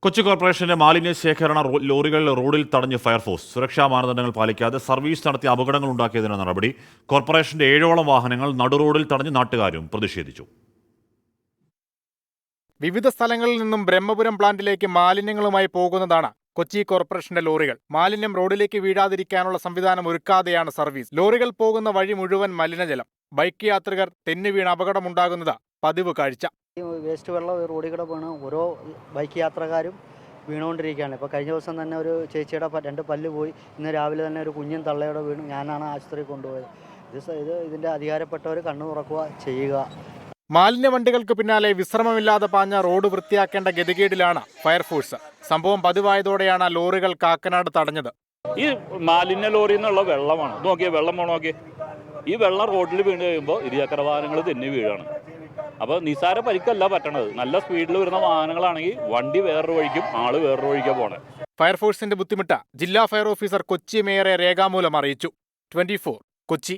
കൊച്ചി കോർപ്പറേഷന്റെ മാലിന്യ ശേഖരണ ലോറികൾ റോഡിൽ തടഞ്ഞ് ഫയർഫോഴ്സ്. സുരക്ഷാ മാനദണ്ഡങ്ങൾ പാലിക്കാതെ സർവീസ് നടത്തി അപകടങ്ങൾ ഉണ്ടാക്കിയതിനാണ് നടപടി. കോർപ്പറേഷന്റെ 7ഓളം വാഹനങ്ങൾ നടുറോഡിൽ തടഞ്ഞ് നാട്ടുകാരും പ്രതിഷേധിച്ചു. വിവിധ സ്ഥലങ്ങളിൽ നിന്നും ബ്രഹ്മപുരം പ്ലാന്റിലേക്ക് മാലിന്യങ്ങളുമായി പോകുന്നതാണ് കൊച്ചി കോർപ്പറേഷന്റെ ലോറികൾ. മാലിന്യം റോഡിലേക്ക് വീഴാതിരിക്കാനുള്ള സംവിധാനം ഒരുക്കാതെയാണ് സർവീസ്. ലോറികൾ പോകുന്ന വഴി മുഴുവൻ മലിനജലം. ബൈക്ക് യാത്രികർ തെന്നുവീണ് അപകടമുണ്ടാകുന്നത് പതിവ് കാഴ്ച. വേസ്റ്റ് വെള്ളം റോഡിൽ കൂടെ വീണ് ഓരോ ബൈക്ക് യാത്രക്കാരും വീണുകൊണ്ടിരിക്കുകയാണ്. ഇപ്പോൾ കഴിഞ്ഞ ദിവസം തന്നെ ഒരു ചേച്ചിയുടെ 2 പല്ല് പോയി. ഇന്ന് രാവിലെ തന്നെ ഒരു കുഞ്ഞൻ തള്ളയുടെ വീണു. ഞാനാണ് ആശുപത്രിയിൽ കൊണ്ടുപോയത്. ഇതിൻ്റെ അധികാരപ്പെട്ടവർ കണ്ണു തുറക്കുക ചെയ്യുക. മാലിന്യ വണ്ടികൾക്ക് പിന്നാലെ വിശ്രമമില്ലാതെ പാഞ്ഞ റോഡ് വൃത്തിയാക്കേണ്ട ഗതികേടിലാണ് ഫയർഫോഴ്സ്. സംഭവം പതിവായതോടെയാണ് ലോറികൾ കാക്കനാട് തടഞ്ഞത്. ഈ മാലിന്യ ലോറിയിൽ നിന്നുള്ള വെള്ളമാണ് നോക്കിയേ, വെള്ളം നോക്കിയേ. ഈ വെള്ളം റോഡിൽ വീണ് കഴിയുമ്പോൾ ഇരുചക്ര വാഹനങ്ങൾ തന്നെ വീഴാണ്. അപ്പോൾ നിസാര പരിക്കല്ല പറ്റണത്. നല്ല സ്പീഡിൽ വരുന്ന വാഹനങ്ങളാണെങ്കിൽ വണ്ടി വേറൊരു വഴിക്കും ആള് വേറൊരു വഴിക്കാണ് പോണേ. ഫയർഫോഴ്സിന്റെ ബുദ്ധിമുട്ട് ജില്ലാ ഫയർ ഓഫീസർ കൊച്ചി മേയറെ രേഖാമൂലം അറിയിച്ചു. 24 കൊച്ചി.